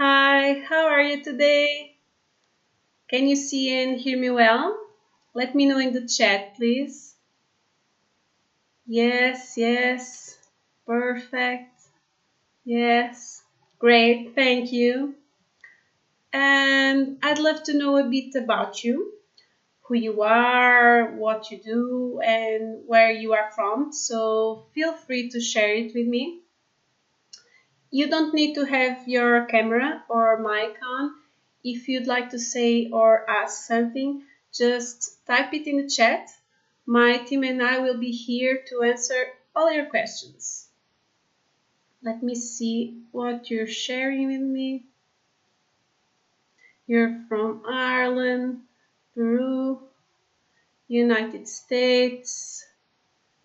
Hi, how are you today? Can you see and hear me well? Let me know in the chat, please. Yes, yes. Perfect. Yes. Great, thank you. And I'd love to know a bit about you, who you are, what you do, and where you are from. So feel free to share it with me. You don't need to have your camera or mic on. If you'd like to say or ask something, just type it in the chat. My team and I will be here to answer all your questions. Let me see what you're sharing with me. You're from Ireland, Peru, United States,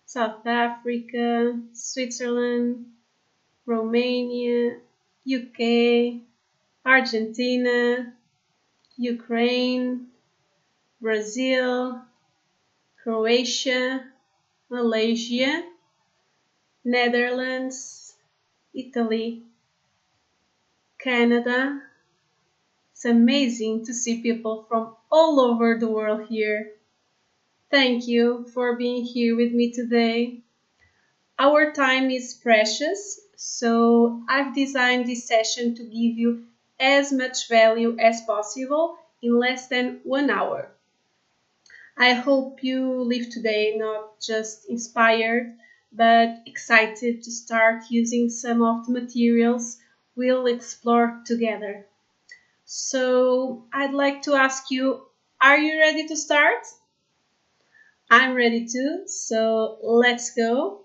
South Africa, Switzerland, Romania, UK, Argentina, Ukraine, Brazil, Croatia, Malaysia, Netherlands, Italy, Canada. It's amazing to see people from all over the world here. Thank you for being here with me today. Our time is precious, so I've designed this session to give you as much value as possible in less than 1 hour. I hope you leave today not just inspired, but excited to start using some of the materials we'll explore together. So, I'd like to ask you, are you ready to start? I'm ready too, so let's go.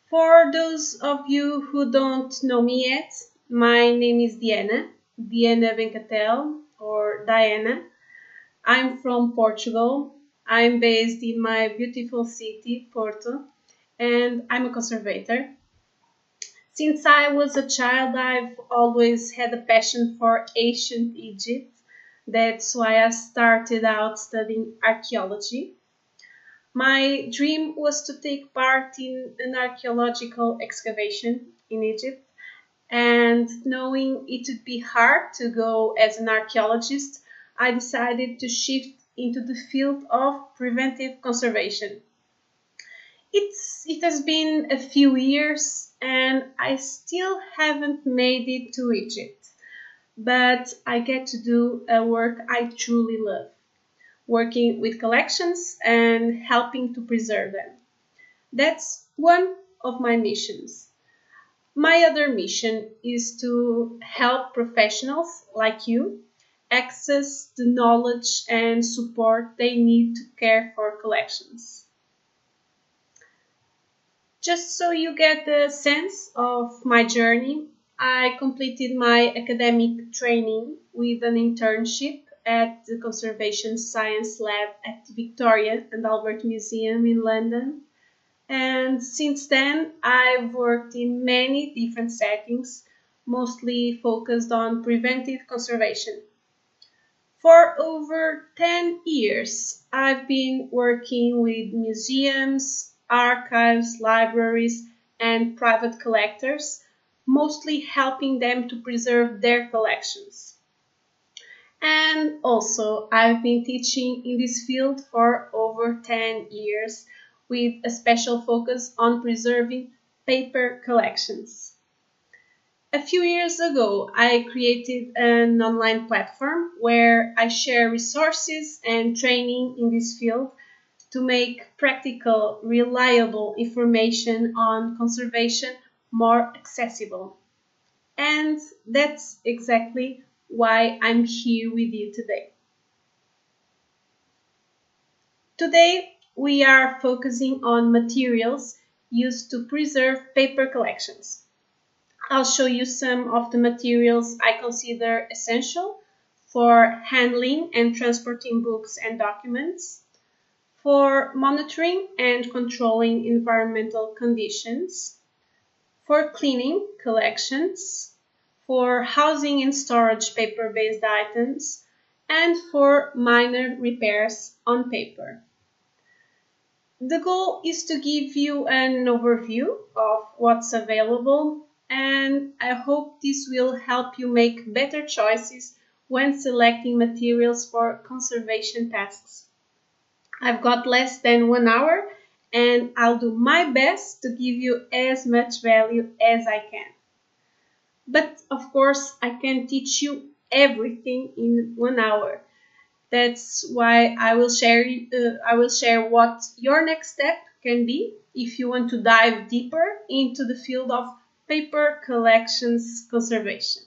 For those of you who don't know me yet, my name is Diana Vencatel, or Diana. I'm from Portugal. I'm based in my beautiful city, Porto, and I'm a conservator. Since I was a child, I've always had a passion for ancient Egypt. That's why I started out studying archaeology. My dream was to take part in an archaeological excavation in Egypt, and knowing it would be hard to go as an archaeologist, I decided to shift into the field of preventive conservation. It has been a few years and I still haven't made it to Egypt, but I get to do a work I truly love, working with collections and helping to preserve them. That's one of my missions. My other mission is to help professionals like you access the knowledge and support they need to care for collections. Just so you get a sense of my journey, I completed my academic training with an internship at the Conservation Science Lab at the Victoria and Albert Museum in London. And since then, I've worked in many different settings, mostly focused on preventive conservation. For over 10 years, I've been working with museums, archives, libraries, and private collectors, mostly helping them to preserve their collections. And also, I've been teaching in this field for over 10 years with a special focus on preserving paper collections. A few years ago, I created an online platform where I share resources and training in this field to make practical, reliable information on conservation more accessible. And that's exactly why I'm here with you today. Today, we are focusing on materials used to preserve paper collections. I'll show you some of the materials I consider essential for handling and transporting books and documents, for monitoring and controlling environmental conditions, for cleaning collections, for housing and storage paper-based items, and for minor repairs on paper. The goal is to give you an overview of what's available, and I hope this will help you make better choices when selecting materials for conservation tasks. I've got less than 1 hour, and I'll do my best to give you as much value as I can. But of course, I can't teach you everything in 1 hour. That's why I will share what your next step can be if you want to dive deeper into the field of paper collections conservation.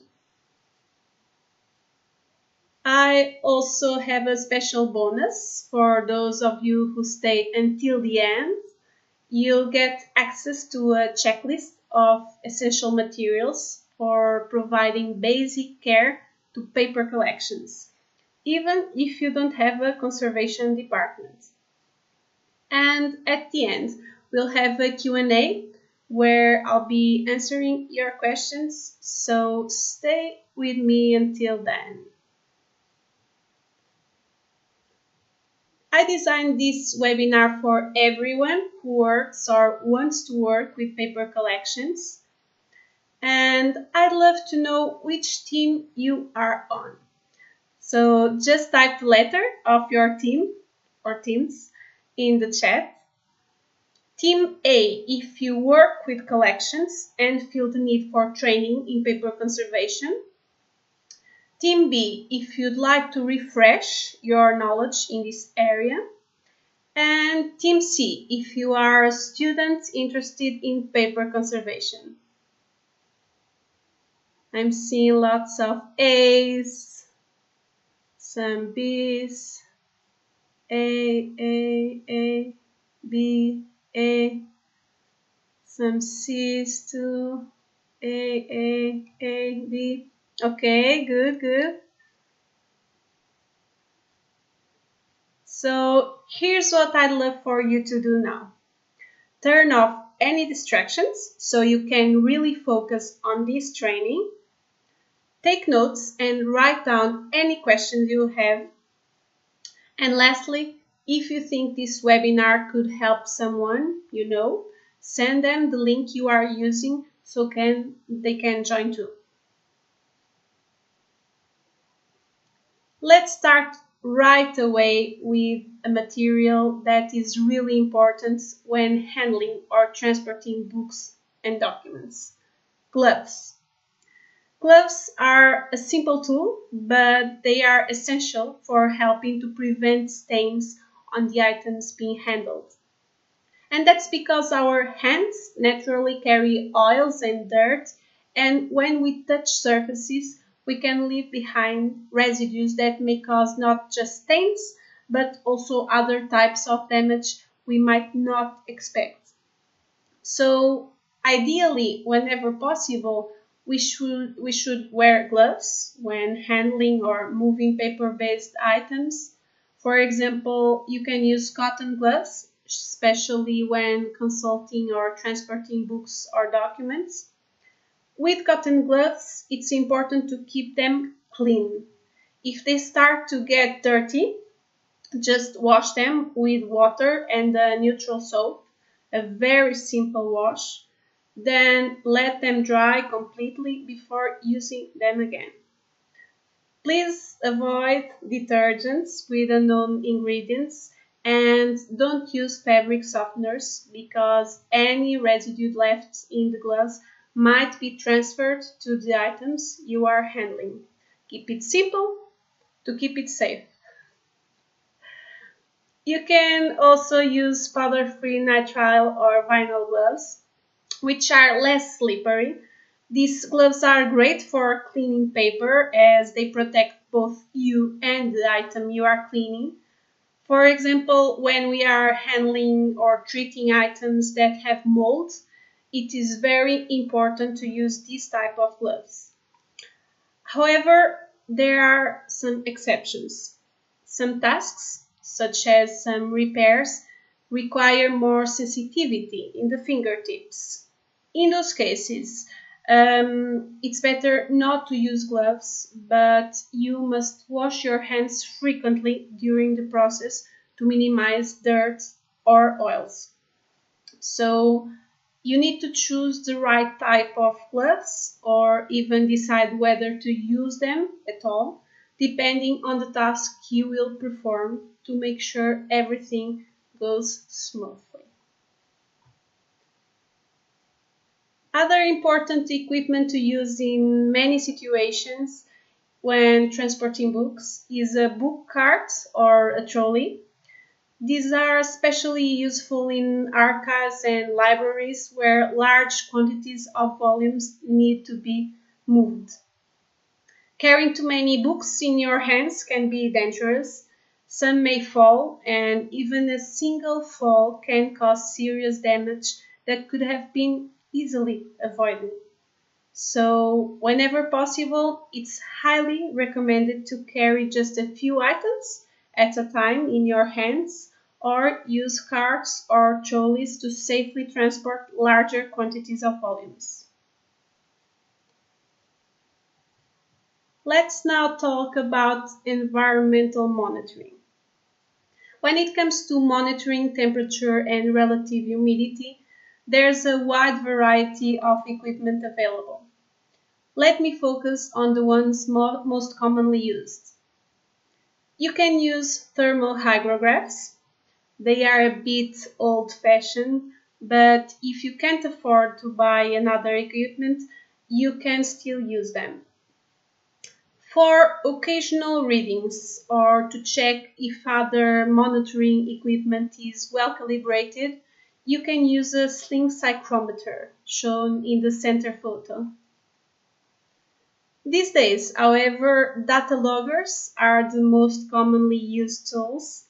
I also have a special bonus for those of you who stay until the end. You'll get access to a checklist of essential materials for providing basic care to paper collections, even if you don't have a conservation department. And at the end, we'll have a Q&A where I'll be answering your questions, so stay with me until then. I designed this webinar for everyone who works or wants to work with paper collections, and I'd love to know which team you are on. So just type the letter of your team or teams in the chat. Team A, if you work with collections and feel the need for training in paper conservation. Team B, if you'd like to refresh your knowledge in this area. And Team C, if you are a student interested in paper conservation. I'm seeing lots of A's, some B's, A, B, A, some C's too, A, B. Okay, good. So here's what I'd love for you to do now. Turn off any distractions so you can really focus on this training. Take notes and write down any questions you have. And lastly, if you think this webinar could help someone you know, send them the link you are using so they can join too. Let's start right away with a material that is really important when handling or transporting books and documents: gloves. Gloves are a simple tool, but they are essential for helping to prevent stains on the items being handled. And that's because our hands naturally carry oils and dirt, and when we touch surfaces, we can leave behind residues that may cause not just stains, but also other types of damage we might not expect. So, ideally, whenever possible, we should wear gloves when handling or moving paper-based items. For example, you can use cotton gloves, especially when consulting or transporting books or documents. With cotton gloves, it's important to keep them clean. If they start to get dirty, just wash them with water and a neutral soap, a very simple wash. Then let them dry completely before using them again. Please avoid detergents with unknown ingredients and don't use fabric softeners because any residue left in the gloves might be transferred to the items you are handling. Keep it simple to keep it safe. You can also use powder-free nitrile or vinyl gloves, which are less slippery. These gloves are great for cleaning paper as they protect both you and the item you are cleaning. For example, when we are handling or treating items that have mold, it is very important to use this type of gloves. However, there are some exceptions. Some tasks, such as some repairs, require more sensitivity in the fingertips. In those cases, it's better not to use gloves, but you must wash your hands frequently during the process to minimize dirt or oils. So you need to choose the right type of gloves or even decide whether to use them at all, depending on the task you will perform to make sure everything goes smoothly. Other important equipment to use in many situations when transporting books is a book cart or a trolley. These are especially useful in archives and libraries where large quantities of volumes need to be moved. Carrying too many books in your hands can be dangerous. Some may fall, and even a single fall can cause serious damage that could have been easily avoided. So, whenever possible, it's highly recommended to carry just a few items at a time in your hands or use carts or trolleys to safely transport larger quantities of volumes. Let's now talk about environmental monitoring. When it comes to monitoring temperature and relative humidity, there's a wide variety of equipment available. Let me focus on the ones most commonly used. You can use thermal hygrographs. They are a bit old-fashioned, but if you can't afford to buy another equipment, you can still use them. For occasional readings or to check if other monitoring equipment is well calibrated, you can use a sling psychrometer shown in the center photo. These days, however, data loggers are the most commonly used tools.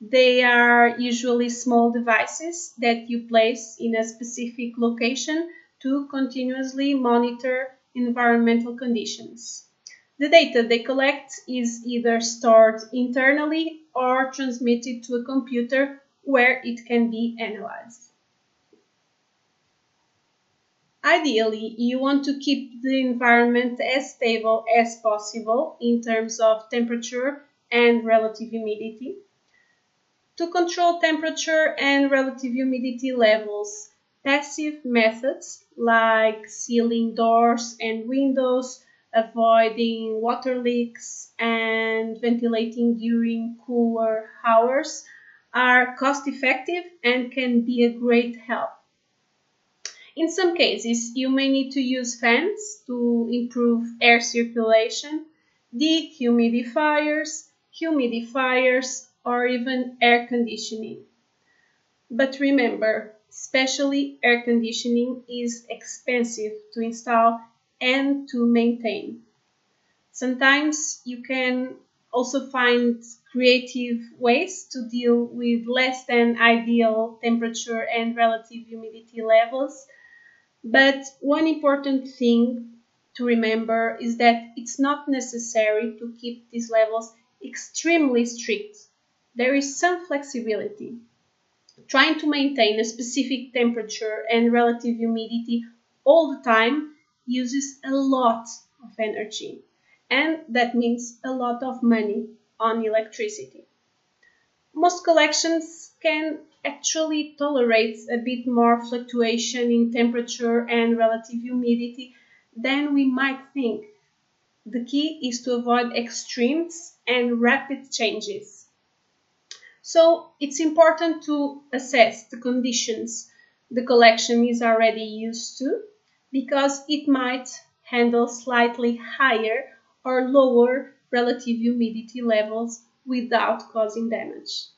They are usually small devices that you place in a specific location to continuously monitor environmental conditions. The data they collect is either stored internally or transmitted to a computer where it can be analyzed. Ideally, you want to keep the environment as stable as possible in terms of temperature and relative humidity. To control temperature and relative humidity levels, passive methods like sealing doors and windows, avoiding water leaks, and ventilating during cooler hours are cost effective and can be a great help. In some cases, you may need to use fans to improve air circulation, humidifiers, or even air conditioning. But remember, especially air conditioning is expensive to install and to maintain. Sometimes you can also find creative ways to deal with less than ideal temperature and relative humidity levels. But one important thing to remember is that it's not necessary to keep these levels extremely strict. There is some flexibility. Trying to maintain a specific temperature and relative humidity all the time uses a lot of energy, and that means a lot of money on electricity. Most collections can actually tolerate a bit more fluctuation in temperature and relative humidity than we might think. The key is to avoid extremes and rapid changes. So it's important to assess the conditions the collection is already used to because it might handle slightly higher or lower relative humidity levels without causing damage.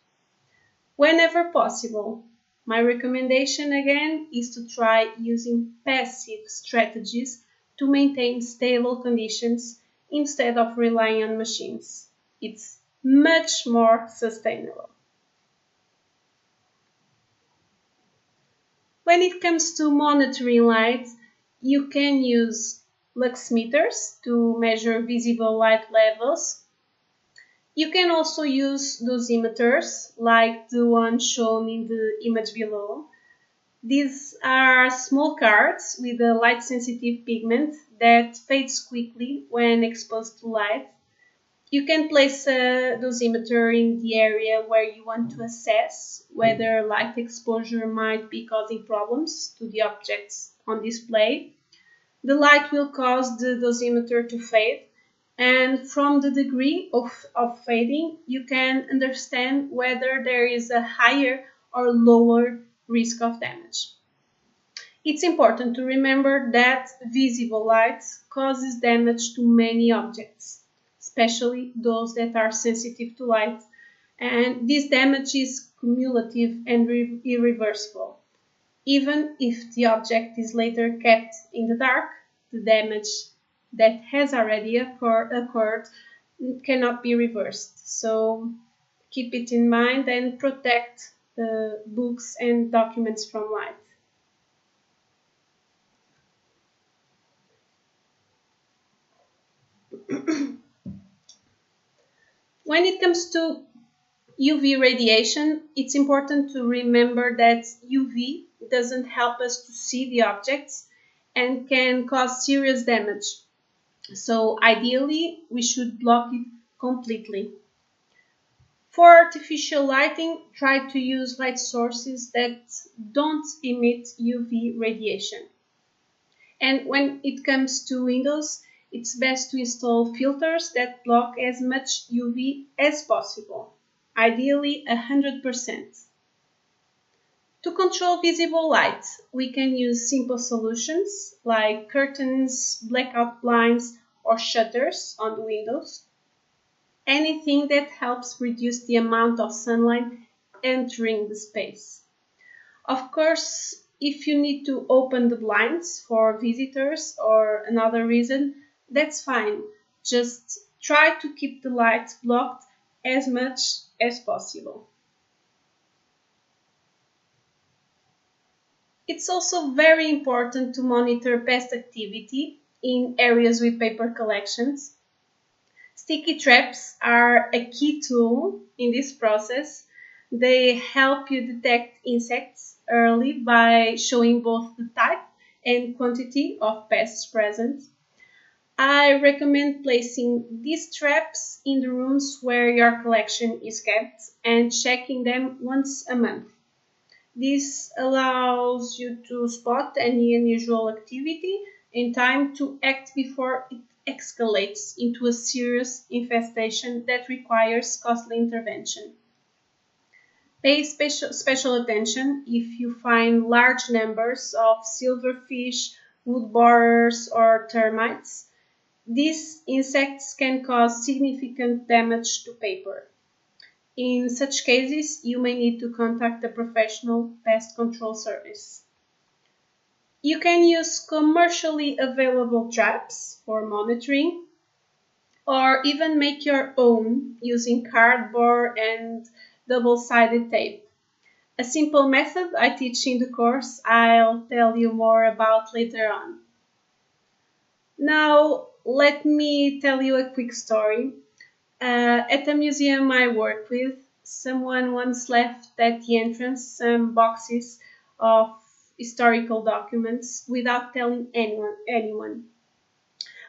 Whenever possible, my recommendation again is to try using passive strategies to maintain stable conditions instead of relying on machines. It's much more sustainable. When it comes to monitoring light, you can use lux meters to measure visible light levels. You can also use dosimeters like the one shown in the image below. These are small cards with a light sensitive pigment that fades quickly when exposed to light. You can place a dosimeter in the area where you want to assess whether light exposure might be causing problems to the objects on display. The light will cause the dosimeter to fade, and from the degree of fading, you can understand whether there is a higher or lower risk of damage. It's important to remember that visible light causes damage to many objects, especially those that are sensitive to light, and this damage is cumulative and irreversible. Even if the object is later kept in the dark, the damage that has already occurred cannot be reversed. So keep it in mind and protect the books and documents from light. When it comes to UV radiation, it's important to remember that UV doesn't help us to see the objects and can cause serious damage. So ideally, we should block it completely. For artificial lighting, try to use light sources that don't emit UV radiation. And when it comes to windows, it's best to install filters that block as much UV as possible, ideally 100%. To control visible light, we can use simple solutions like curtains, blackout blinds, or shutters on the windows. Anything that helps reduce the amount of sunlight entering the space. Of course, if you need to open the blinds for visitors or another reason, that's fine. Just try to keep the light blocked as much as possible. It's also very important to monitor pest activity in areas with paper collections. Sticky traps are a key tool in this process. They help you detect insects early by showing both the type and quantity of pests present. I recommend placing these traps in the rooms where your collection is kept and checking them once a month. This allows you to spot any unusual activity in time to act before it escalates into a serious infestation that requires costly intervention. Pay special attention if you find large numbers of silverfish, wood borers, or termites. These insects can cause significant damage to paper. In such cases, you may need to contact a professional pest control service. You can use commercially available traps for monitoring, or even make your own using cardboard and double-sided tape. A simple method I teach in the course I'll tell you more about later on. Now, let me tell you a quick story. At the museum I work with, someone once left at the entrance some boxes of historical documents without telling anyone.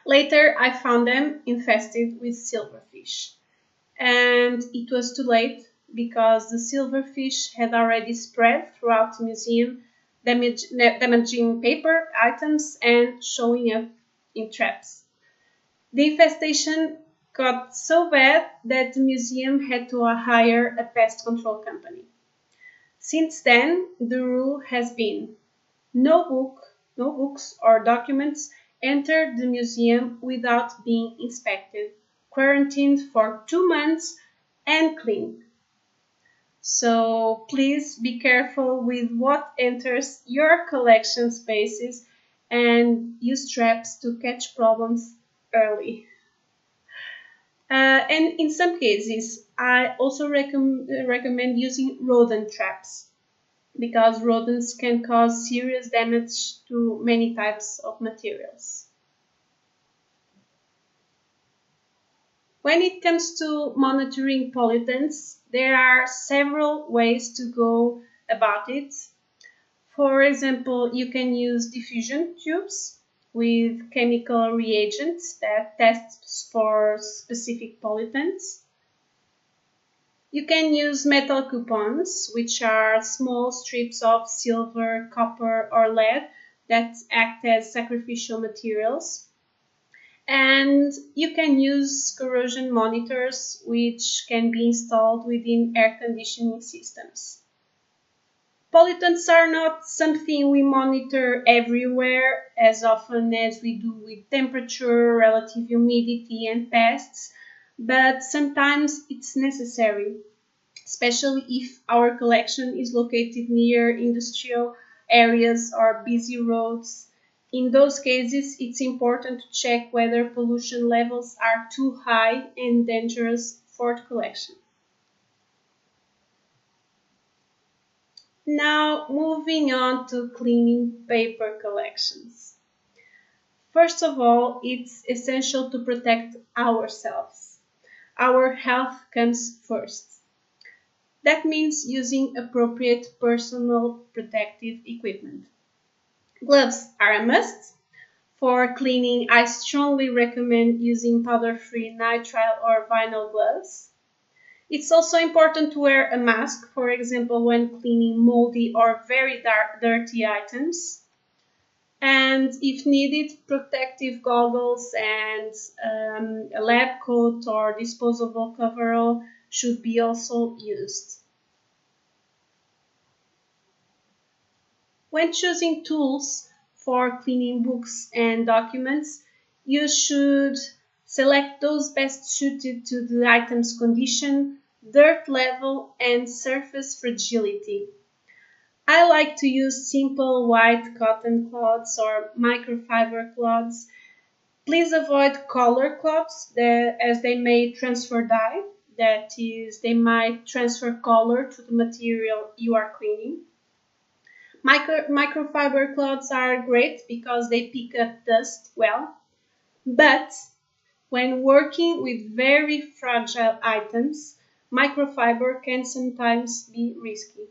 Later, I found them infested with silverfish, and it was too late because the silverfish had already spread throughout the museum, damaging paper items and showing up in traps. The infestation got so bad that the museum had to hire a pest control company. Since then, the rule has been no books or documents enter the museum without being inspected, quarantined for 2 months, and cleaned. So please be careful with what enters your collection spaces and use traps to catch problems early. And in some cases, I also recommend using rodent traps because rodents can cause serious damage to many types of materials. When it comes to monitoring pollutants, there are several ways to go about it. For example, you can use diffusion tubes. with chemical reagents that tests for specific pollutants. You can use metal coupons, which are small strips of silver, copper, or lead that act as sacrificial materials. And you can use corrosion monitors, which can be installed within air conditioning systems. Pollutants are not something we monitor everywhere as often as we do with temperature, relative humidity, and pests, but sometimes it's necessary, especially if our collection is located near industrial areas or busy roads. In those cases, it's important to check whether pollution levels are too high and dangerous for the collection. Now, moving on to cleaning paper collections. First of all, it's essential to protect ourselves. Our health comes first. That means using appropriate personal protective equipment. Gloves are a must. For cleaning, I strongly recommend using powder-free nitrile or vinyl gloves. It's also important to wear a mask, for example, when cleaning moldy or very dirty items. And if needed, protective goggles and a lab coat or disposable coverall should be also used. When choosing tools for cleaning books and documents, you should select those best suited to the item's condition, dirt level, and surface fragility. I like to use simple white cotton cloths or microfiber cloths. Please avoid color cloths as they may transfer dye, that is, they might transfer color to the material you are cleaning. Microfiber cloths are great because they pick up dust well, but when working with very fragile items, microfiber can sometimes be risky,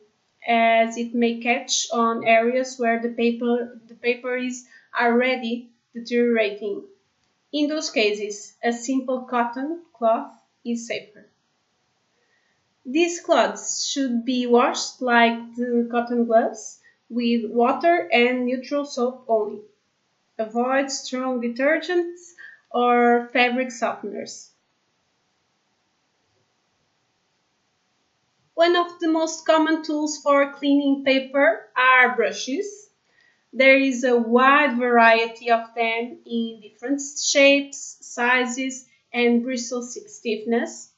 as it may catch on areas where the paper is already deteriorating. In those cases, a simple cotton cloth is safer. These cloths should be washed like the cotton gloves with water and neutral soap only. Avoid strong detergents or fabric softeners. One of the most common tools for cleaning paper are brushes. There is a wide variety of them in different shapes, sizes, and bristle stiffness.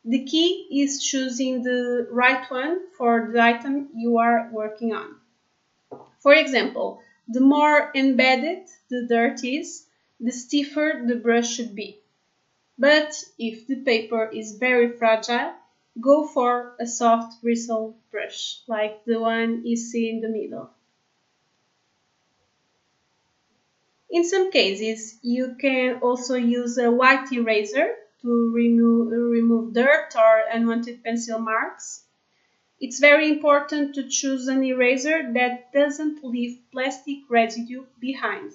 The key is choosing the right one for the item you are working on. For example, the more embedded the dirt is, the stiffer the brush should be. But if the paper is very fragile, go for a soft bristle brush, like the one you see in the middle. In some cases, you can also use a white eraser to remove dirt or unwanted pencil marks. It's very important to choose an eraser that doesn't leave plastic residue behind.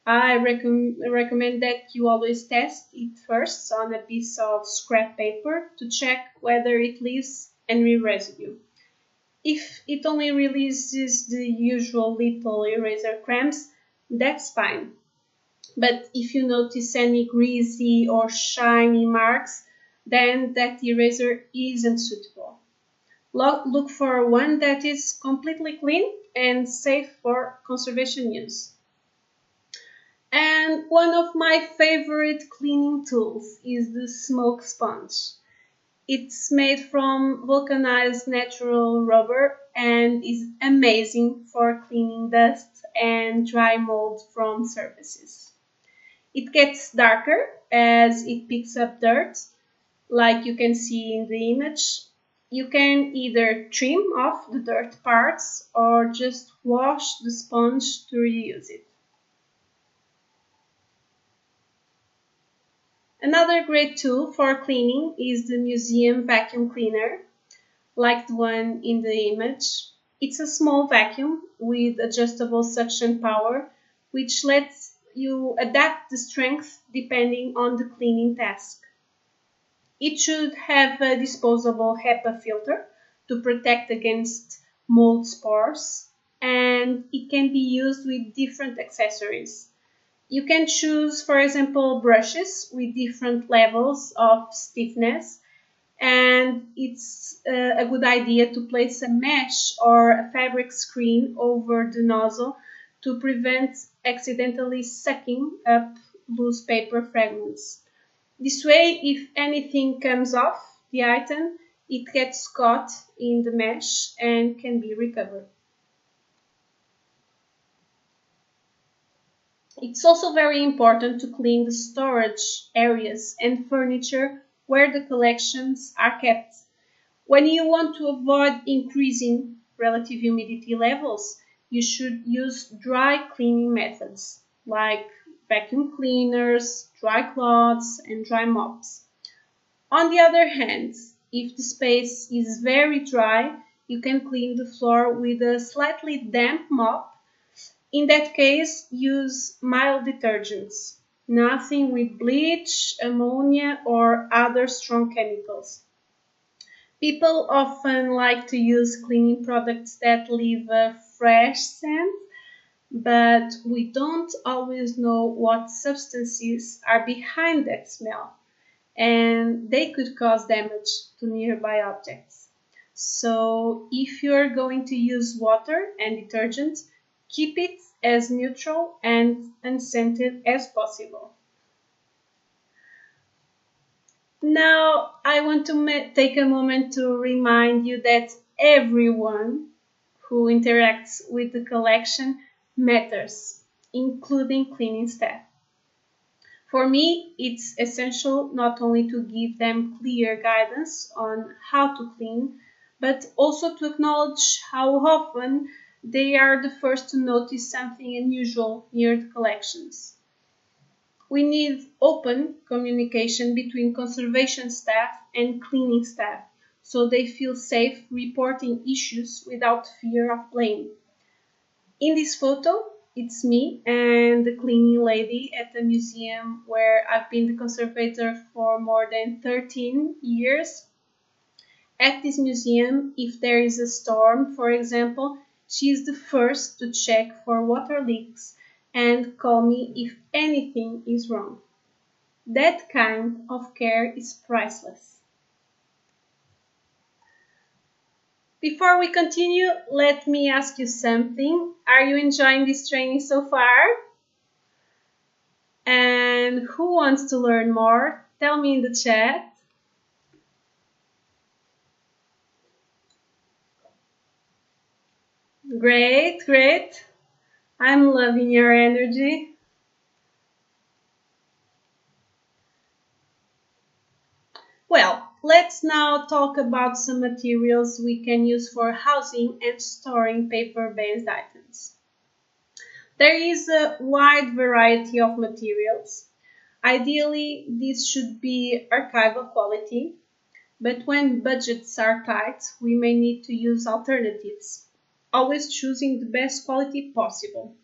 I recommend that you always test it first on a piece of scrap paper to check whether it leaves any residue. If it only releases the usual little eraser crumbs, that's fine. But if you notice any greasy or shiny marks, then that eraser isn't suitable. Look for one that is completely clean and safe for conservation use. And one of my favorite cleaning tools is the smoke sponge. It's made from vulcanized natural rubber and is amazing for cleaning dust and dry mold from surfaces. It gets darker as it picks up dirt, like you can see in the image. You can either trim off the dirt parts or just wash the sponge to reuse it. Another great tool for cleaning is the museum vacuum cleaner, like the one in the image. It's a small vacuum with adjustable suction power which lets you adapt the strength depending on the cleaning task. It should have a disposable HEPA filter to protect against mold spores, and it can be used with different accessories. You can choose, for example, brushes with different levels of stiffness, and it's a good idea to place a mesh or a fabric screen over the nozzle to prevent accidentally sucking up loose paper fragments. This way, if anything comes off the item, it gets caught in the mesh and can be recovered. It's also very important to clean the storage areas and furniture where the collections are kept. When you want to avoid increasing relative humidity levels, you should use dry cleaning methods like vacuum cleaners, dry cloths, and dry mops. On the other hand, if the space is very dry, you can clean the floor with a slightly damp mop. In that case, use mild detergents, nothing with bleach, ammonia, or other strong chemicals. People often like to use cleaning products that leave a fresh scent, but we don't always know what substances are behind that smell, and they could cause damage to nearby objects. So, if you're going to use water and detergent, keep it as neutral and unscented as possible. Now, I want to take a moment to remind you that everyone who interacts with the collection matters, including cleaning staff. For me, it's essential not only to give them clear guidance on how to clean, but also to acknowledge how often they are the first to notice something unusual near the collections. We need open communication between conservation staff and cleaning staff so they feel safe reporting issues without fear of blame. In this photo, it's me and the cleaning lady at the museum where I've been the conservator for more than 13 years. At this museum, if there is a storm, for example, she is the first to check for water leaks and call me if anything is wrong. That kind of care is priceless. Before we continue, let me ask you something. Are you enjoying this training so far? And who wants to learn more? Tell me in the chat. Great, great. I'm loving your energy. Well, let's now talk about some materials we can use for housing and storing paper-based items. There is a wide variety of materials. Ideally, these should be archival quality, but when budgets are tight, we may need to use alternatives, always choosing the best quality possible.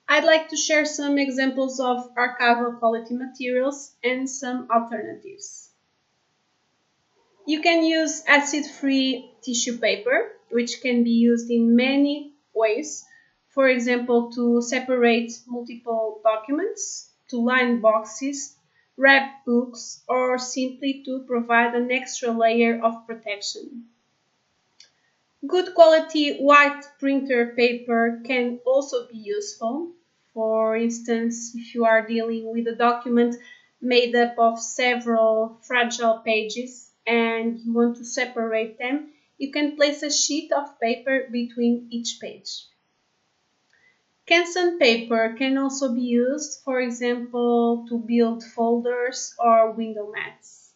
I'd like to share some examples of archival quality materials and some alternatives. You can use acid-free tissue paper, which can be used in many ways. For example, to separate multiple documents, to line boxes, wrap books, or simply to provide an extra layer of protection. Good quality white printer paper can also be useful. For instance, if you are dealing with a document made up of several fragile pages and you want to separate them, you can place a sheet of paper between each page. Canson paper can also be used, for example, to build folders or window mats.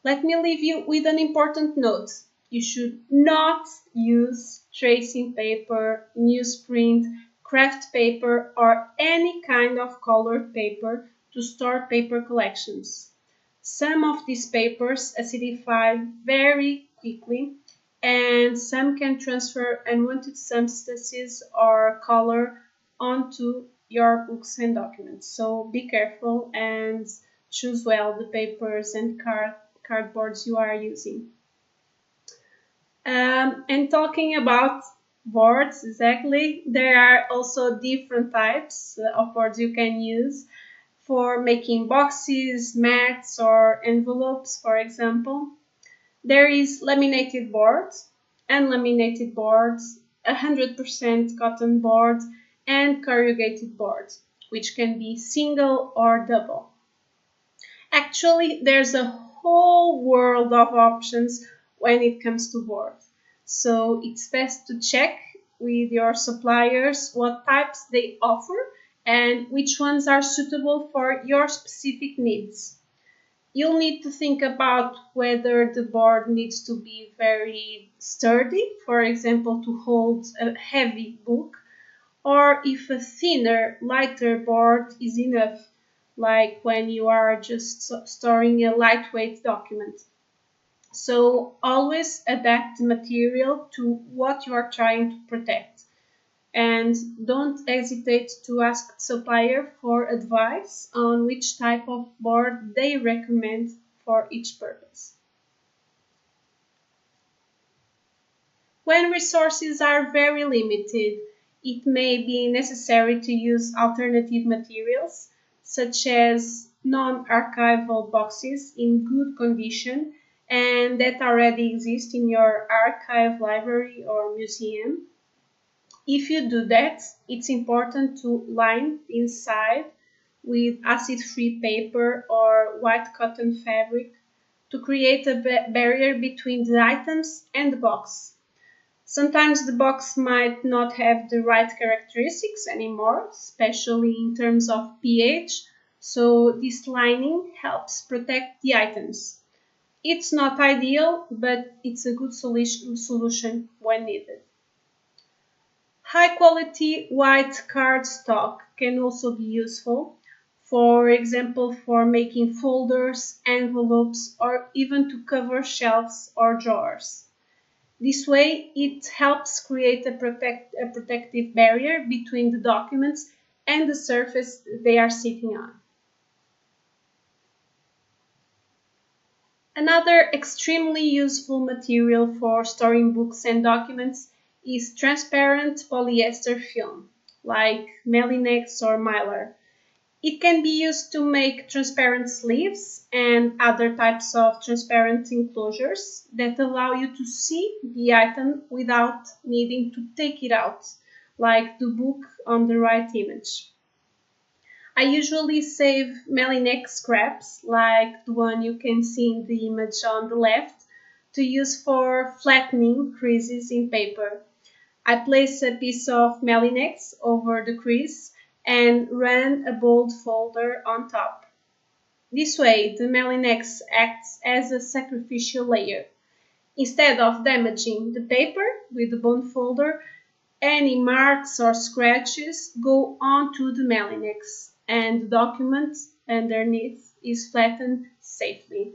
Let me leave you with an important note. You should not use tracing paper, newsprint, craft paper, or any kind of colored paper to store paper collections. Some of these papers acidify very quickly, and some can transfer unwanted substances or color onto your books and documents. So be careful and choose well the papers and cardboards you are using. And talking about boards, exactly, there are also different types of boards you can use for making boxes, mats, or envelopes, for example. There is laminated boards, unlaminated boards, 100% cotton boards, and corrugated boards, which can be single or double. Actually, there's a whole world of options when it comes to boards. So it's best to check with your suppliers what types they offer and which ones are suitable for your specific needs. You'll need to think about whether the board needs to be very sturdy, for example, to hold a heavy book, or if a thinner, lighter board is enough, like when you are just storing a lightweight document. So always adapt the material to what you are trying to protect. And don't hesitate to ask the supplier for advice on which type of board they recommend for each purpose. When resources are very limited, it may be necessary to use alternative materials, such as non-archival boxes in good condition and that already exist in your archive, library, or museum. If you do that, it's important to line the inside with acid-free paper or white cotton fabric to create a barrier between the items and the box. Sometimes the box might not have the right characteristics anymore, especially in terms of pH, so this lining helps protect the items. It's not ideal, but it's a good solution when needed. High quality white cardstock can also be useful, for example, for making folders, envelopes, or even to cover shelves or drawers. This way, it helps create a protective barrier between the documents and the surface they are sitting on. Another extremely useful material for storing books and documents is transparent polyester film, like Melinex or Mylar. It can be used to make transparent sleeves and other types of transparent enclosures that allow you to see the item without needing to take it out, like the book on the right image. I usually save Melinex scraps, like the one you can see in the image on the left, to use for flattening creases in paper. I place a piece of Melinex over the crease and run a bold folder on top. This way, the Melinex acts as a sacrificial layer. Instead of damaging the paper with the bond folder, any marks or scratches go onto the Melinex and the document underneath is flattened safely.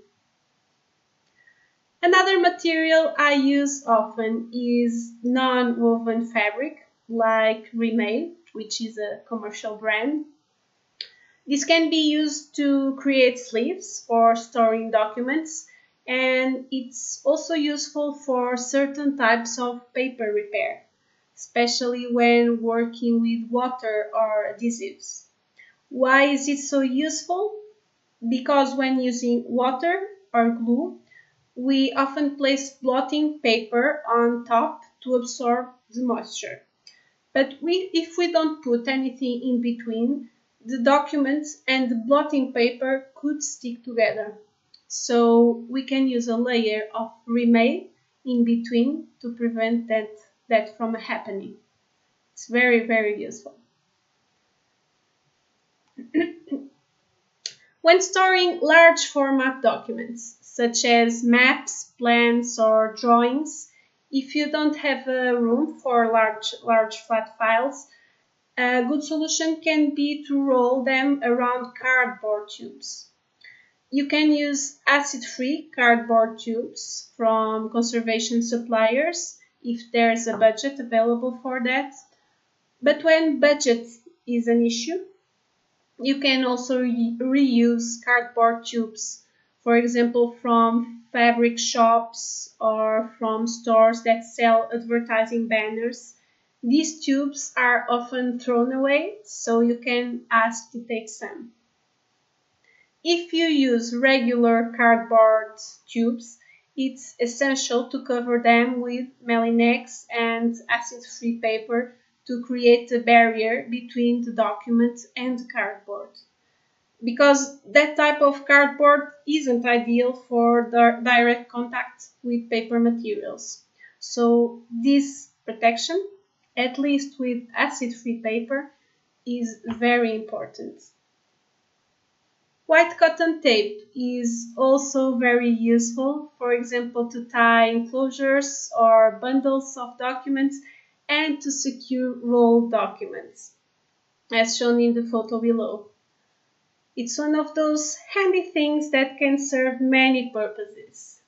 Another material I use often is non-woven fabric, like Remade, which is a commercial brand. This can be used to create sleeves for storing documents, and it's also useful for certain types of paper repair, especially when working with water or adhesives. Why is it so useful? Because when using water or glue, we often place blotting paper on top to absorb the moisture. But if we don't put anything in between, the document and the blotting paper could stick together. So we can use a layer of Remade in between to prevent that from happening. It's very, very useful. When storing large format documents, such as maps, plans, or drawings, if you don't have room for large flat files, a good solution can be to roll them around cardboard tubes. You can use acid-free cardboard tubes from conservation suppliers if there's a budget available for that. But when budget is an issue, you can also reuse cardboard tubes, for example, from fabric shops or from stores that sell advertising banners. These tubes are often thrown away, so you can ask to take some. If you use regular cardboard tubes, it's essential to cover them with Melinex and acid-free paper to create a barrier between the document and the cardboard. Because that type of cardboard isn't ideal for direct contact with paper materials. So this protection, at least with acid-free paper, is very important. White cotton tape is also very useful, for example, to tie enclosures or bundles of documents and to secure rolled documents, as shown in the photo below. It's one of those handy things that can serve many purposes.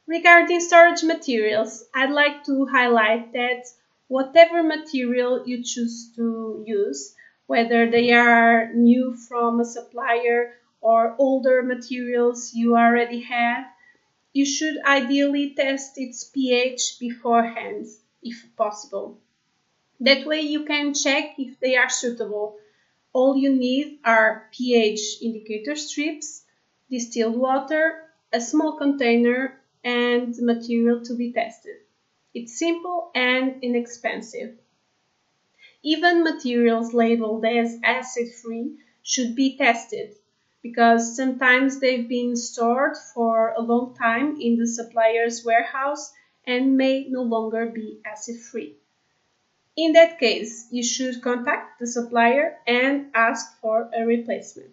Regarding storage materials, I'd like to highlight that whatever material you choose to use, whether they are new from a supplier or older materials you already have, you should ideally test its pH beforehand, if possible. That way you can check if they are suitable. All you need are pH indicator strips, distilled water, a small container, and the material to be tested. It's simple and inexpensive. Even materials labeled as acid-free should be tested because sometimes they've been stored for a long time in the supplier's warehouse and may no longer be acid-free. In that case, you should contact the supplier and ask for a replacement.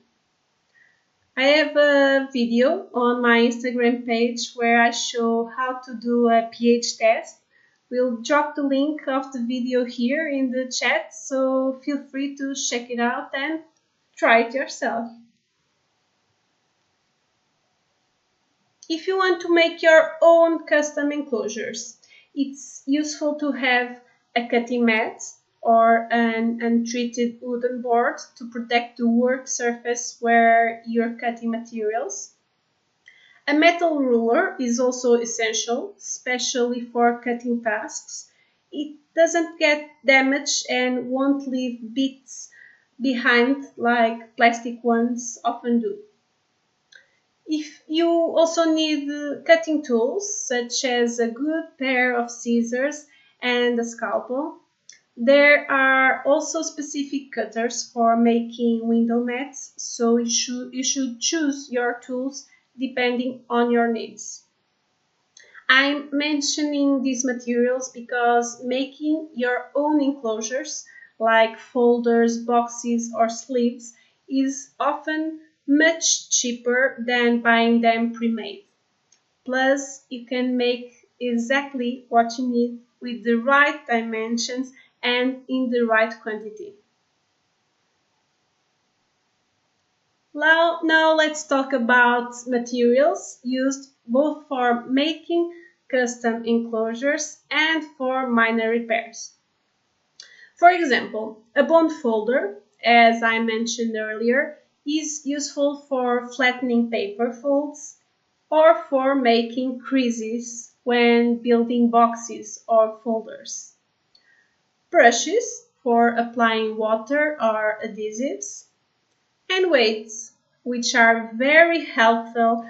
I have a video on my Instagram page where I show how to do a pH test. We'll drop the link of the video here in the chat, so feel free to check it out and try it yourself. If you want to make your own custom enclosures, it's useful to have a cutting mat or an untreated wooden board to protect the work surface where you're cutting materials. A metal ruler is also essential, especially for cutting tasks. It doesn't get damaged and won't leave bits behind like plastic ones often do. If you also need cutting tools, such as a good pair of scissors and a scalpel, there are also specific cutters for making window mats, so you should choose your tools depending on your needs. I'm mentioning these materials because making your own enclosures, like folders, boxes, or sleeves, is often much cheaper than buying them pre-made. Plus, you can make exactly what you need with the right dimensions and in the right quantity. Now let's talk about materials used both for making custom enclosures and for minor repairs. For example, a bond folder, as I mentioned earlier, is useful for flattening paper folds or for making creases when building boxes or folders. Brushes for applying water or adhesives, and weights, which are very helpful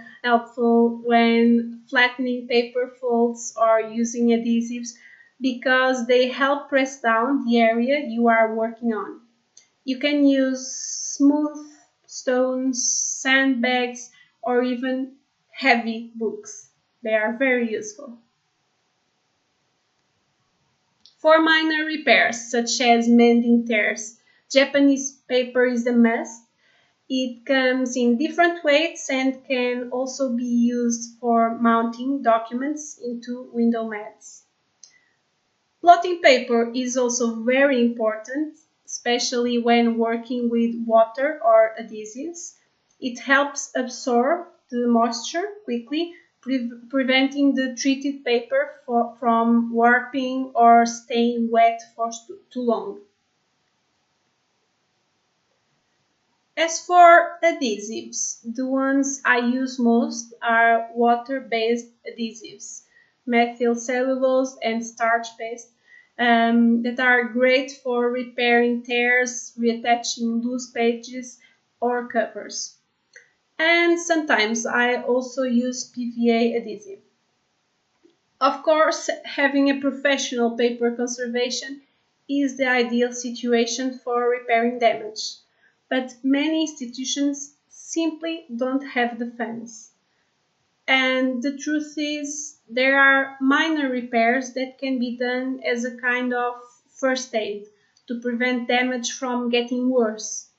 when flattening paper folds or using adhesives because they help press down the area you are working on. You can use smooth stones, sandbags, or even heavy books. They are very useful. For minor repairs, such as mending tears, Japanese paper is a must. It comes in different weights and can also be used for mounting documents into window mats. Blotting paper is also very important, especially when working with water or adhesives. It helps absorb the moisture quickly, preventing the treated paper from warping or staying wet for too long. As for adhesives, the ones I use most are water-based adhesives, methyl cellulose and starch-based, that are great for repairing tears, reattaching loose pages or covers. And sometimes I also use PVA adhesive. Of course, having a professional paper conservation is the ideal situation for repairing damage, but many institutions simply don't have the funds. And the truth is, there are minor repairs that can be done as a kind of first aid to prevent damage from getting worse.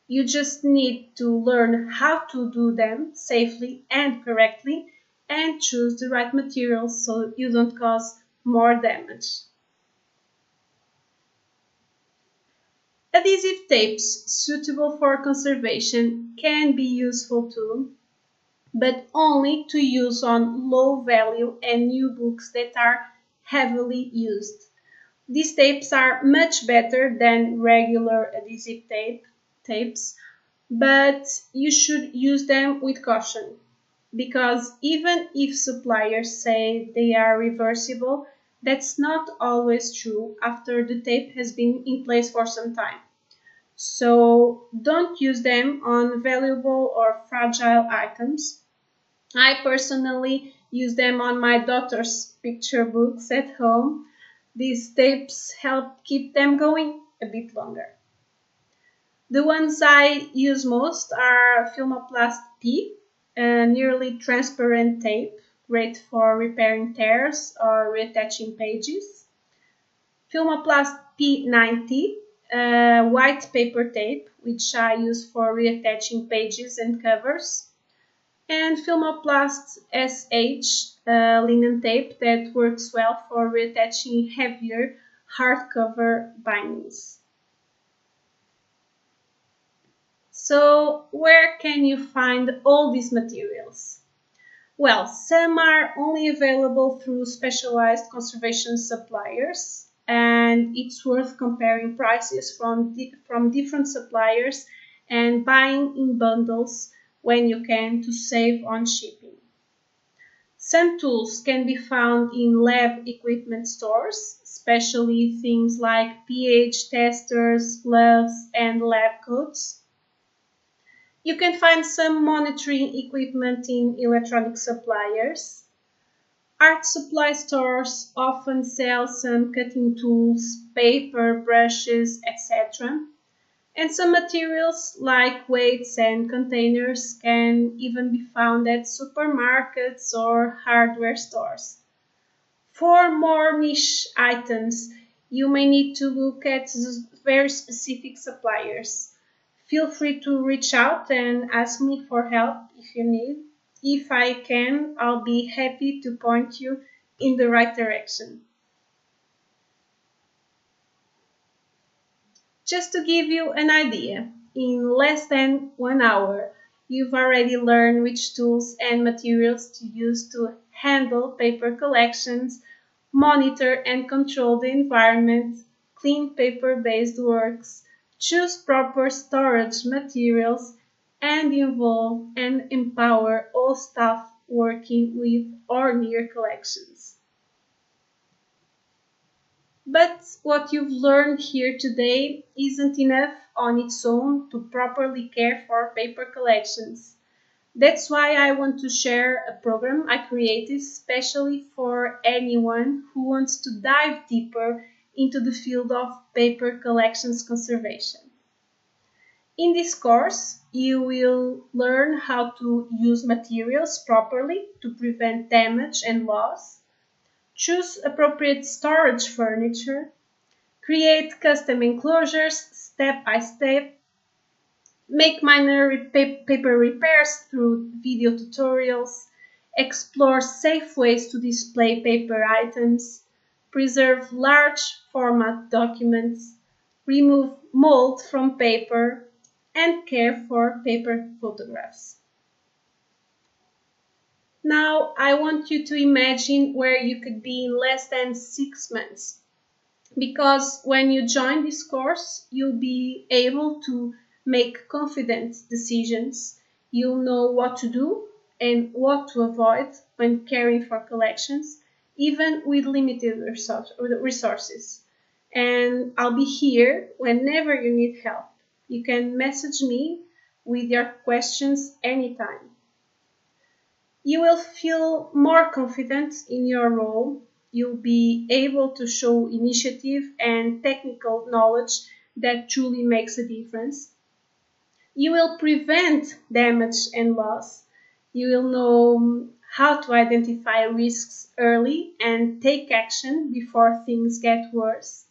You just need to learn how to do them safely and correctly and choose the right materials so you don't cause more damage. Adhesive tapes suitable for conservation can be useful too, but only to use on low value and new books that are heavily used. These tapes are much better than regular adhesive tapes, but you should use them with caution because even if suppliers say they are reversible, that's not always true after the tape has been in place for some time. So don't use them on valuable or fragile items. I personally use them on my daughter's picture books at home. These tapes help keep them going a bit longer. The ones I use most are Filmoplast P, a nearly transparent tape, great for repairing tears or reattaching pages. Filmoplast P90, a white paper tape, which I use for reattaching pages and covers. And Filmoplast SH, a linen tape that works well for reattaching heavier hardcover bindings. So, where can you find all these materials? Well, some are only available through specialized conservation suppliers, and it's worth comparing prices from different suppliers and buying in bundles when you can to save on shipping. Some tools can be found in lab equipment stores, especially things like pH testers, gloves, and lab coats. You can find some monitoring equipment in electronic suppliers. Art supply stores often sell some cutting tools, paper, brushes, etc. And some materials like weights and containers can even be found at supermarkets or hardware stores. For more niche items, you may need to look at very specific suppliers. Feel free to reach out and ask me for help if you need. If I can, I'll be happy to point you in the right direction. Just to give you an idea, in less than 1 hour, you've already learned which tools and materials to use to handle paper collections, monitor and control the environment, clean paper-based works, choose proper storage materials, and involve and empower all staff working with or near collections. But what you've learned here today isn't enough on its own to properly care for paper collections. That's why I want to share a program I created specially for anyone who wants to dive deeper into the field of paper collections conservation. In this course, you will learn how to use materials properly to prevent damage and loss, choose appropriate storage furniture, create custom enclosures step by step, make minor paper repairs through video tutorials, explore safe ways to display paper items, preserve large format documents, remove mold from paper, and care for paper photographs. Now I want you to imagine where you could be in less than 6 months. Because when you join this course, you'll be able to make confident decisions. You'll know what to do and what to avoid when caring for collections, even with limited resources. And I'll be here whenever you need help. You can message me with your questions anytime. You will feel more confident in your role. You'll be able to show initiative and technical knowledge that truly makes a difference. You will prevent damage and loss. You will know how to identify risks early and take action before things get worse.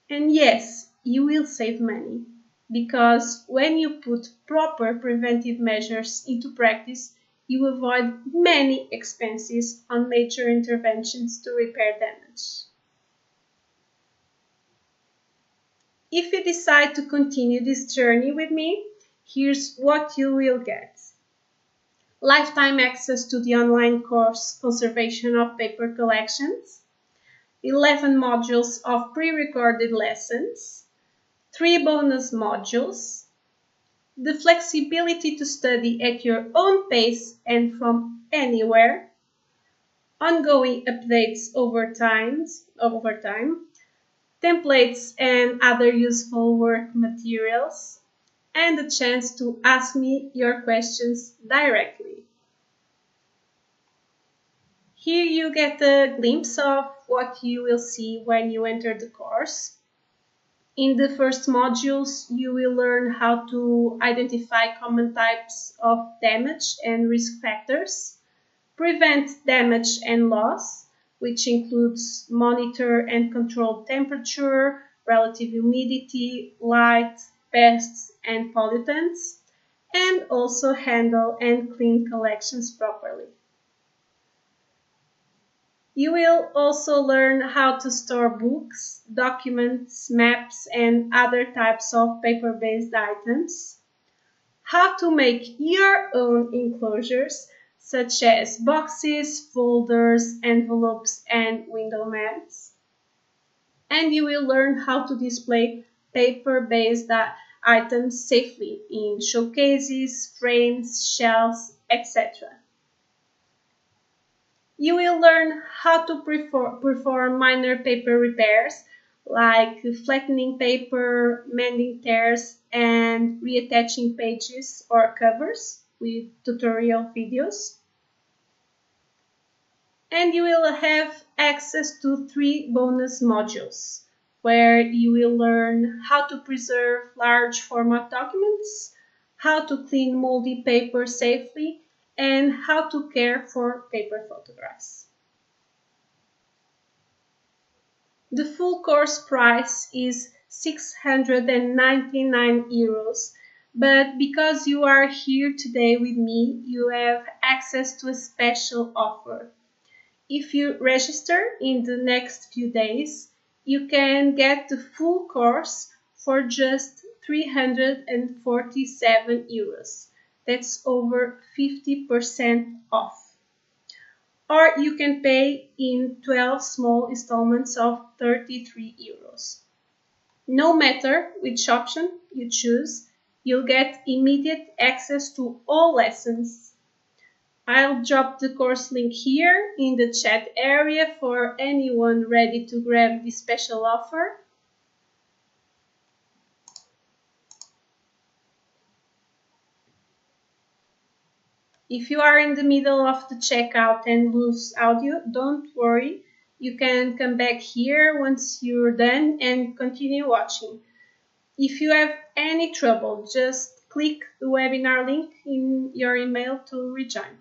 And yes, you will save money because when you put proper preventive measures into practice, you avoid many expenses on major interventions to repair damage. If you decide to continue this journey with me, here's what you will get. Lifetime access to the online course Conservation of Paper Collections, 11 modules of pre-recorded lessons, 3 bonus modules, the flexibility to study at your own pace and from anywhere, ongoing updates over time, templates and other useful work materials, and the chance to ask me your questions directly. Here you get a glimpse of what you will see when you enter the course. In the first modules, you will learn how to identify common types of damage and risk factors, prevent damage and loss, which includes monitor and control temperature, relative humidity, light, pests, and pollutants, and also handle and clean collections properly. You will also learn how to store books, documents, maps, and other types of paper-based items, how to make your own enclosures, such as boxes, folders, envelopes, and window mats. And you will learn how to display paper-based items safely in showcases, frames, shelves, etc. You will learn how to perform minor paper repairs like flattening paper, mending tears, and reattaching pages or covers with tutorial videos. And you will have access to 3 bonus modules where you will learn how to preserve large format documents, how to clean moldy paper safely, and how to care for paper photographs. The full course price is 699 euros, but because you are here today with me, you have access to a special offer. If you register in the next few days, you can get the full course for just 347 euros. That's over 50% off. Or you can pay in 12 small installments of 33 euros. No matter which option you choose, you'll get immediate access to all lessons. I'll drop the course link here in the chat area for anyone ready to grab this special offer. If you are in the middle of the checkout and lose audio, don't worry. You can come back here once you're done and continue watching. If you have any trouble, just click the webinar link in your email to rejoin.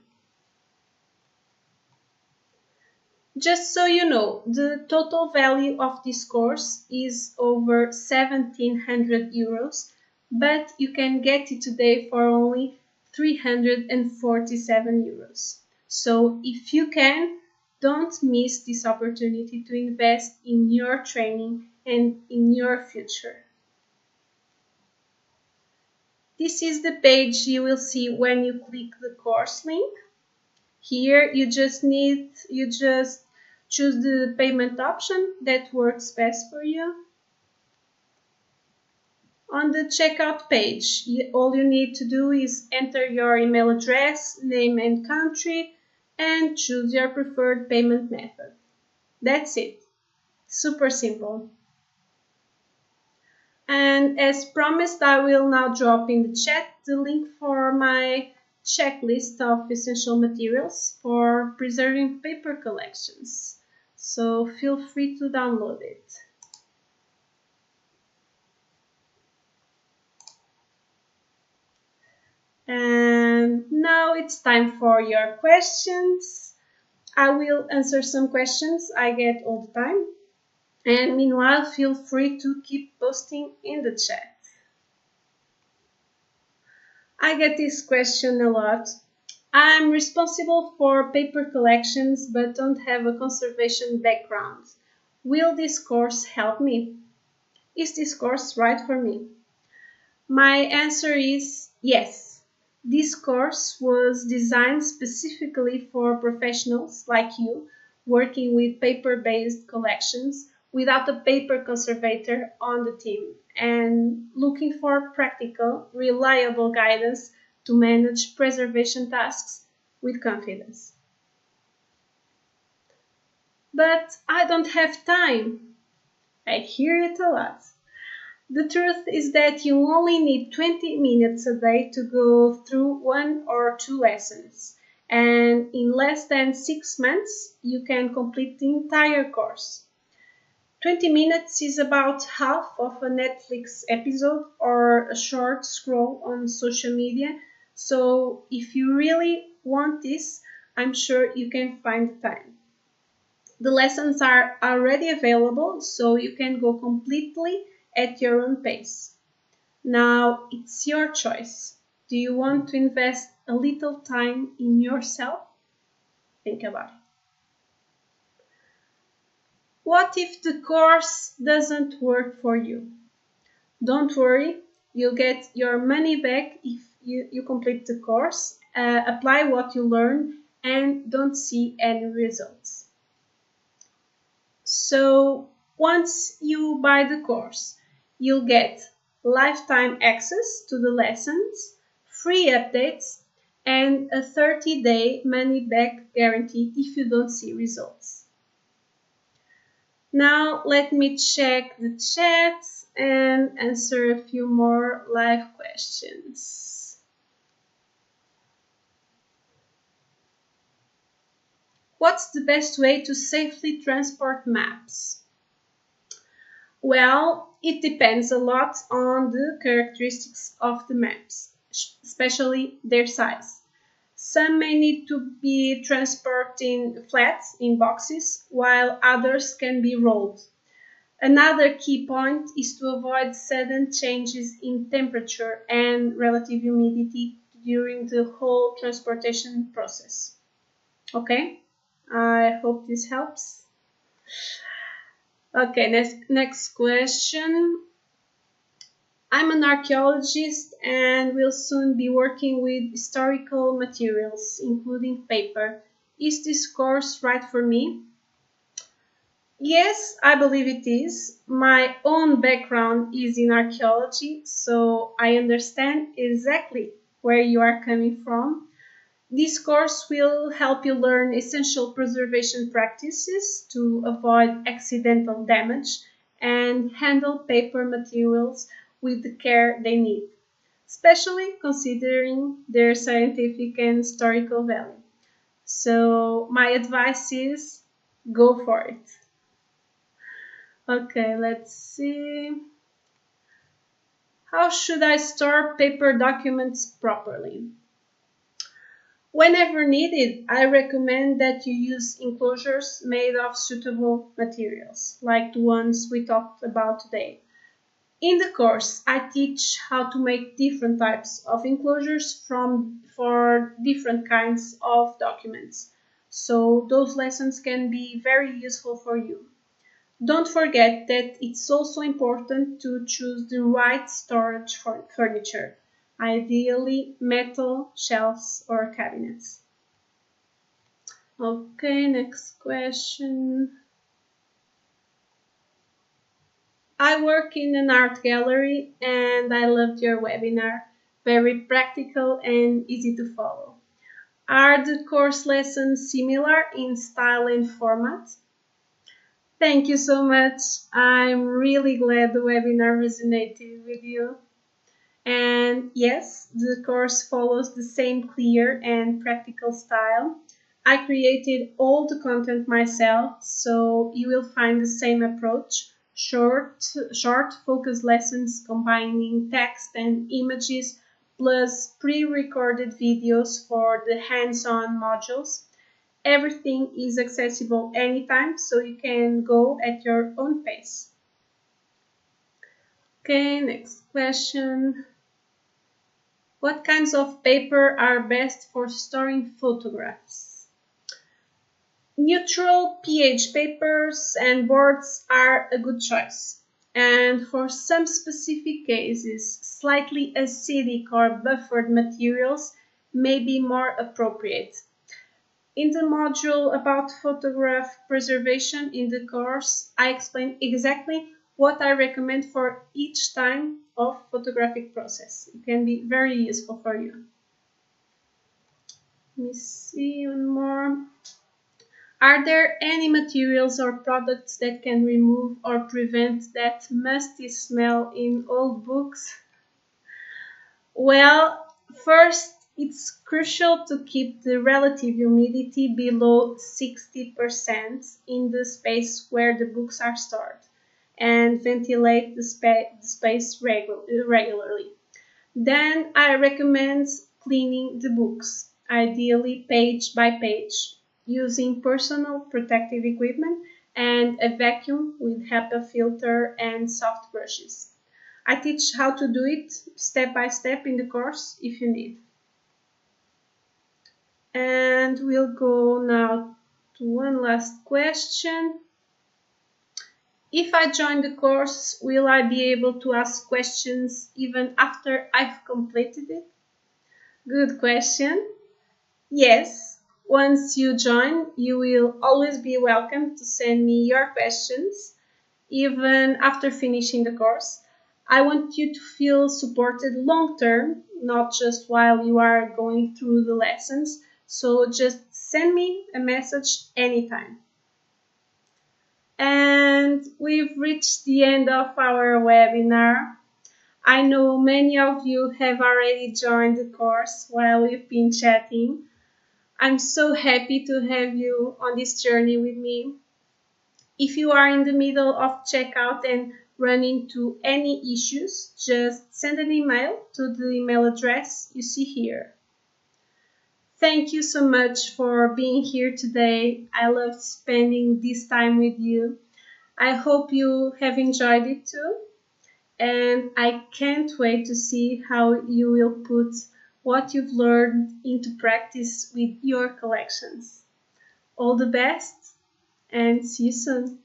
Just so you know, the total value of this course is over 1,700 euros, but you can get it today for only 347 euros. So if you can, don't miss this opportunity to invest in your training and in your future. This is the page you will see when you click the course link. Here you just choose the payment option that works best for you. On the checkout page, all you need to do is enter your email address, name and country, and choose your preferred payment method. That's it. Super simple. And as promised, I will now drop in the chat the link for my checklist of essential materials for preserving paper collections. So feel free to download it. And now it's time for your questions. I will answer some questions I get all the time. And meanwhile, feel free to keep posting in the chat. I get this question a lot. I'm responsible for paper collections but don't have a conservation background. Will this course help me? Is this course right for me? My answer is yes. This course was designed specifically for professionals like you working with paper-based collections without a paper conservator on the team and looking for practical, reliable guidance to manage preservation tasks with confidence. But I don't have time. I hear it a lot. The truth is that you only need 20 minutes a day to go through 1 or 2 lessons, and in less than 6 months, you can complete the entire course. 20 minutes is about half of a Netflix episode or a short scroll on social media, so if you really want this, I'm sure you can find the time. The lessons are already available, so you can go completely at your own pace. Now it's your choice. Do you want to invest a little time in yourself? Think about it. What if the course doesn't work for you? Don't worry, you'll get your money back if you complete the course, apply what you learn, and don't see any results. So once you buy the course, you'll get lifetime access to the lessons, free updates, and a 30-day money-back guarantee if you don't see results. Now let me check the chat and answer a few more live questions. What's the best way to safely transport maps? Well, it depends a lot on the characteristics of the maps, especially their size. Some may need to be transported in flats, in boxes, while others can be rolled. Another key point is to avoid sudden changes in temperature and relative humidity during the whole transportation process. Okay, I hope this helps. Okay, next question. I'm an archaeologist and will soon be working with historical materials, including paper. Is this course right for me? Yes, I believe it is. My own background is in archaeology, so I understand exactly where you are coming from. This course will help you learn essential preservation practices to avoid accidental damage and handle paper materials with the care they need, especially considering their scientific and historical value. So, my advice is go for it. Okay, let's see. How should I store paper documents properly? Whenever needed, I recommend that you use enclosures made of suitable materials, like the ones we talked about today. In the course, I teach how to make different types of enclosures for different kinds of documents, so those lessons can be very useful for you. Don't forget that it's also important to choose the right storage furniture, ideally metal shelves or cabinets. Okay, next question. I work in an art gallery and I loved your webinar. Very practical and easy to follow. Are the course lessons similar in style and format? Thank you so much. I'm really glad the webinar resonated with you. And yes, the course follows the same clear and practical style. I created all the content myself, so you will find the same approach. Short, focused lessons combining text and images, plus pre-recorded videos for the hands-on modules. Everything is accessible anytime, so you can go at your own pace. Okay, next question. What kinds of paper are best for storing photographs? Neutral pH papers and boards are a good choice. And for some specific cases, slightly acidic or buffered materials may be more appropriate. In the module about photograph preservation in the course, I explain exactly what I recommend for each time of photographic process. It can be very useful for you. Let me see one more. Are there any materials or products that can remove or prevent that musty smell in old books? Well, first, it's crucial to keep the relative humidity below 60% in the space where the books are stored and ventilate the space regularly. Then I recommend cleaning the books, ideally page by page, using personal protective equipment and a vacuum with HEPA filter and soft brushes. I teach how to do it step by step in the course if you need. And we'll go now to one last question. If I join the course, will I be able to ask questions even after I've completed it? Good question. Yes, once you join, you will always be welcome to send me your questions, even after finishing the course. I want you to feel supported long term, not just while you are going through the lessons. So just send me a message anytime. And we've reached the end of our webinar. I know many of you have already joined the course while we've been chatting. I'm so happy to have you on this journey with me. If you are in the middle of checkout and run into any issues, just send an email to the email address you see here. Thank you so much for being here today. I loved spending this time with you. I hope you have enjoyed it too. And I can't wait to see how you will put what you've learned into practice with your collections. All the best and see you soon.